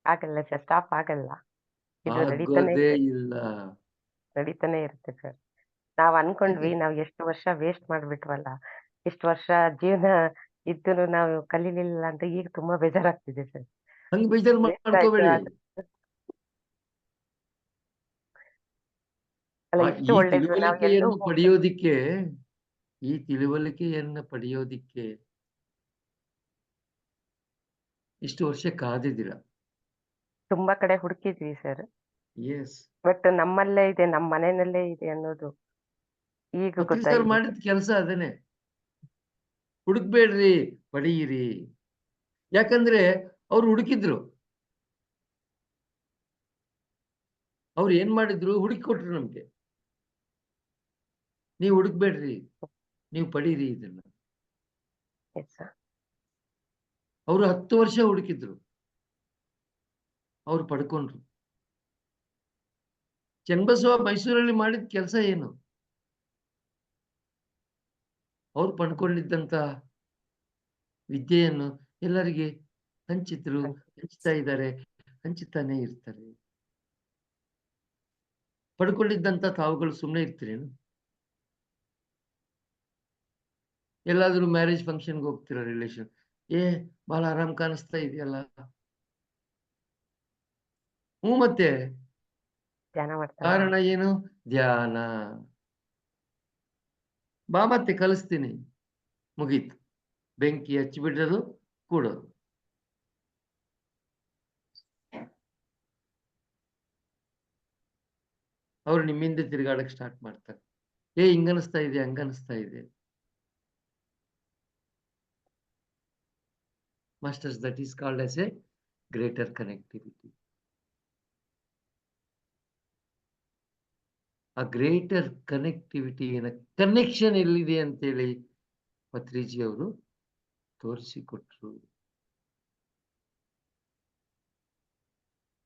ಆಗಲ್ಲ ಸರ್, ಸ್ಟಾಪ್ ಆಗಲ್ಲ. ಇದು ಆಗೋದೇ ಇಲ್ಲ. ನಡೀತಾನೆ ಇರುತ್ತೆ ಸರ್. ನಾವ್ ಅನ್ಕೊಂಡ್ವಿ ನಾವ್ ಎಷ್ಟು ವರ್ಷ ವೇಸ್ಟ್ ಮಾಡ್ಬಿಟ್ವಲ್ಲ, ಇಷ್ಟು ವರ್ಷ ಜೀವನ ಇದ್ದು ನಾವು ಕಲೀಲಿಲ್ಲ ಅಂತ ಈಗ ತುಂಬಾ ಬೇಜಾರಾಗ್ತಿದೆ ಸರ್. ಹಂಗ್ ಬೇಜಾರು ಮಾಡ್ಕೋಬೇಡಿ. ಅಲ್ಲ, ಈ ಇಷ್ಟು ಒಳ್ಳೇದು ನಾವ್ ಎಲ್ಲೂ ತಿಳುವಳಿಕೆಯನ್ನು ಪಡೆಯೋದಿಕ್ಕೆ, ಈ ತಿಳುವಳಿಕೆಯನ್ನು ಪಡೆಯೋದಿಕ್ಕೆ ಇಷ್ಟು ವರ್ಷ ಕಾದಿದ್ದೀರಾ. ತುಂಬಾ ಕಡೆ ಹುಡುಕಿದ್ವಿ ಸರ್, ಎಸ್. ಬಟ್ ನಮ್ಮಲ್ಲೇ ಇದೆ, ನಮ್ಮ ಮನೆಯಲ್ಲೇ ಇದೆ ಅನ್ನೋದು ಈಗ ಸರ್ ಗೊತ್ತಾಯ್ತು. ಮಾಡಿದ ಕೆಲಸ ಅದೇನೆ. ಹುಡುಕ್ಬೇಡ್ರಿ, ಪಡೆಯಿರಿ. ಯಾಕಂದ್ರೆ ಅವ್ರು ಹುಡುಕಿದ್ರು. ಅವ್ರು ಏನ್ ಮಾಡಿದ್ರು? ಹುಡುಕಿ ಕೊಟ್ರು ನಮ್ಗೆ. ನೀವು ಹುಡುಕ್ಬೇಡ್ರಿ, ನೀವು ಪಡೀರಿ ಇದನ್ನ. ಅವರು 10 ವರ್ಷ ಹುಡುಕಿದ್ರು, ಅವ್ರು ಪಡ್ಕೊಂಡ್ರು. ಚನ್ನಬಸವ ಮೈಸೂರಲ್ಲಿ ಮಾಡಿದ ಕೆಲಸ ಏನು? ಅವ್ರು ಪಡ್ಕೊಂಡಿದ್ದಂತ ವಿದ್ಯೆಯನ್ನು ಎಲ್ಲರಿಗೆ ಹಂಚಿದ್ರು, ಹಂಚ್ತಾ ಇದ್ದಾರೆ, ಹಂಚುತ್ತಾನೆ ಇರ್ತಾರೆ. ಪಡ್ಕೊಂಡಿದ್ದಂತ ತಾವುಗಳು ಸುಮ್ಮನೆ ಇರ್ತೀರೇನು? ಎಲ್ಲಾದ್ರೂ ಮ್ಯಾರೇಜ್ ಫಂಕ್ಷನ್ಗೆ ಹೋಗ್ತೀರಾ ರಿಲೇಷನ್, ಬಹಳ ಆರಾಮ್ ಕಾಣಿಸ್ತಾ ಇದೆಯಲ್ಲ. ಮತ್ತೆ ಧ್ಯಾನ ಮಾಡ್ತಾನೆ. ಕಾರಣ ಏನು? ಧ್ಯಾನ. ಬಾ ಮತ್ತೆ ಕಲಿಸ್ತೀನಿ, ಮುಗೀತು. ಬೆಂಕಿ ಹಚ್ಚಿಬಿಡೋದು, ಕೂಡೋದು. ಅವ್ರು ನಿಮ್ಮಿಂದ ತಿರುಗಾಡಕ್ ಸ್ಟಾರ್ಟ್ ಮಾಡ್ತಾರೆ. ಹಿಂಗನಿಸ್ತಾ ಇದೆ, ಹಂಗನಿಸ್ತಾ ಇದೆ. Masters, that is called as a greater connectivity. ಆ ಗ್ರೇಟರ್ ಕನೆಕ್ಟಿವಿಟಿ, ಕನೆಕ್ಷನ್ ಎಲ್ಲಿದೆ ಅಂತೇಳಿ ಪತ್ರಿಜಿ ಅವರು ತೋರಿಸಿಕೊಟ್ರು.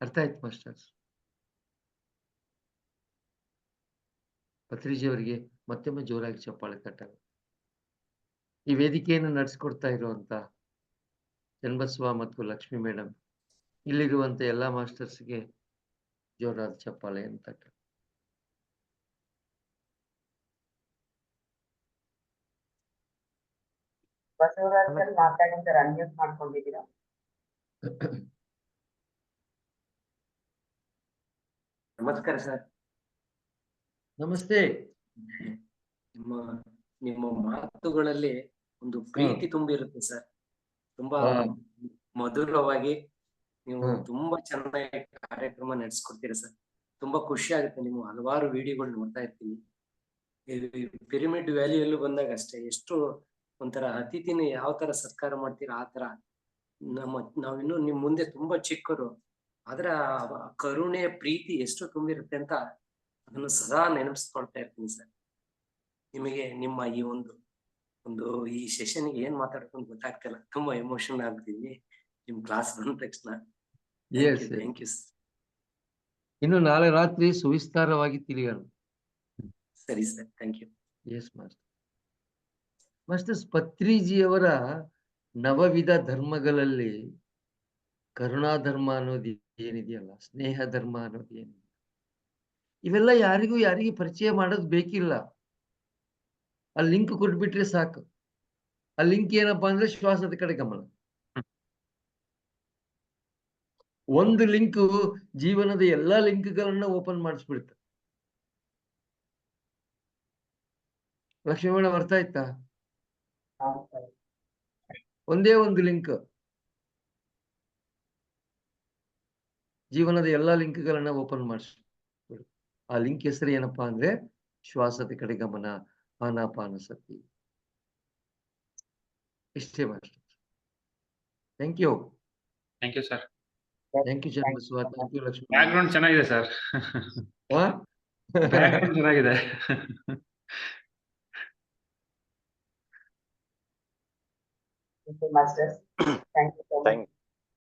ಅರ್ಥ ಆಯ್ತು ಮಾಸ್ಟರ್ಸ್? ಪತ್ರಿಜಿ ಅವರಿಗೆ ಮತ್ತೊಮ್ಮೆ ಜೋರಾಗಿ ಚಪ್ಪಾಳೆ ತಟ್ಟಾಗ. ಈ ವೇದಿಕೆಯನ್ನು ನಡೆಸಿಕೊಡ್ತಾ ಇರುವಂತ ಚನ್ನಬಸವ ಮತ್ತು ಲಕ್ಷ್ಮಿ ಮೇಡಮ್, ಇಲ್ಲಿರುವಂತ ಎಲ್ಲಾ ಮಾಸ್ಟರ್ಸ್ಗೆ ಜೋರಾದ ಚಪ್ಪಾಳೆ ಅಂತ. ಬಸವರಾಜ್ ಸರ್ ಮಾತಾಡಿದ್ರೆ ಅನ್ಮ್ಯೂಟ್ ಮಾಡ್ಕೊಂಡಿದ್ದೀರಾ? ನಮಸ್ಕಾರ ಸರ್. ನಮಸ್ತೆ. ನಿಮ್ಮ ಮಾತುಗಳಲ್ಲಿ ಒಂದು ಪ್ರೀತಿ ತುಂಬಿರುತ್ತೆ ಸರ್. ತುಂಬಾ ಮಧುರವಾಗಿ ನೀವು ತುಂಬಾ ಚೆನ್ನಾಗಿ ಕಾರ್ಯಕ್ರಮ ನಡೆಸ್ಕೊಡ್ತೀರಾ ಸರ್. ತುಂಬಾ ಖುಷಿ ಆಗುತ್ತೆ. ನೀವು ಹಲವಾರು ವಿಡಿಯೋಗಳು ನೋಡ್ತಾ ಇರ್ತೀನಿ. ಪಿರಮಿಡ್ ವ್ಯಾಲಿಯಲ್ಲೂ ಬಂದಾಗ ಅಷ್ಟೇ, ಎಷ್ಟು ಒಂಥರ ಅತಿಥಿನ ಯಾವ ತರ ಸತ್ಕಾರ ಮಾಡ್ತೀರಾ ಆ ತರ. ನಾವಿನ್ನು ನಿಮ್ ಮುಂದೆ ತುಂಬಾ ಚಿಕ್ಕರು, ಆದ್ರೆ ಕರುಣೆಯ ಪ್ರೀತಿ ಎಷ್ಟು ತುಂಬಿರುತ್ತೆ ಅಂತ ಅದನ್ನು ಸದಾ ನೆನಪಿಸ್ಕೊಳ್ತಾ ಇರ್ತೀನಿ ಸರ್. ನಿಮಗೆ ನಿಮ್ಮ ಈ ಒಂದು ಈ ಸೆಷನ್ಗೆ ಏನ್ ಮಾತಾಡ್ಕೊಂಡು ಗೊತ್ತಾಗ್ತಿಲ್ಲ, ತುಂಬಾ ಎಮೋಷನ್ ಆಗ್ತಿದ್ವಿ ನಿಮ್ ಕ್ಲಾಸ್ ಬಂದ ತಕ್ಷಣ. Thank you. ಇನ್ನು ನಾಳೆ ರಾತ್ರಿ ಸುವಿಸ್ತಾರವಾಗಿ ತಿಳಿಯೋಣ. ಸರಿ sir, thank you. Yes masters, ಪತ್ರಿಜಿಯವರ ನವವಿಧ ಧರ್ಮಗಳಲ್ಲಿ ಕರುಣಾ ಧರ್ಮ ಅನ್ನೋದು ಏನಿದೆಯಲ್ಲ, ಸ್ನೇಹ ಧರ್ಮ ಅನ್ನೋದು ಏನಿದೆ, ಇವೆಲ್ಲ ಯಾರಿಗೆ ಪರಿಚಯ ಮಾಡೋದು ಬೇಕಿಲ್ಲ. ಆ ಲಿಂಕ್ ಕೊಟ್ಬಿಟ್ರೆ ಸಾಕು. ಆ ಲಿಂಕ್ ಏನಪ್ಪಾ ಅಂದ್ರೆ ಶ್ವಾಸದ ಕಡೆ ಗಮನ. ಒಂದು ಲಿಂಕ್ ಜೀವನದ ಎಲ್ಲಾ ಲಿಂಕ್ಗಳನ್ನ ಓಪನ್ ಮಾಡಿಸ್ಬಿಡುತ್ತೆ. ಲಕ್ಷ್ಮೀ ಮೇಡಮ್, ಅರ್ಥ ಆಯ್ತಾ? ಒಂದೇ ಒಂದು ಲಿಂಕ್ ಜೀವನದ ಎಲ್ಲಾ ಲಿಂಕ್ಗಳನ್ನ ಓಪನ್ ಮಾಡಿಸ್ಬಿಡು. ಆ ಲಿಂಕ್ ಹೆಸರು ಏನಪ್ಪಾ ಅಂದ್ರೆ ಶ್ವಾಸದ ಕಡೆ ಗಮನ, ಆನಾಪಾನಸತಿ. ಇಷ್ಟೇ master. Thank you. Thank you sir. Thank you Channabasava. Thank you Lakshmi. Background ಚೆನ್ನಾಗಿದೆ ಸರ್. ಬ್ಯಾಕ್ ಗ್ರೌಂಡ್ ಚೆನ್ನಾಗಿದೆ. Masters, thank you.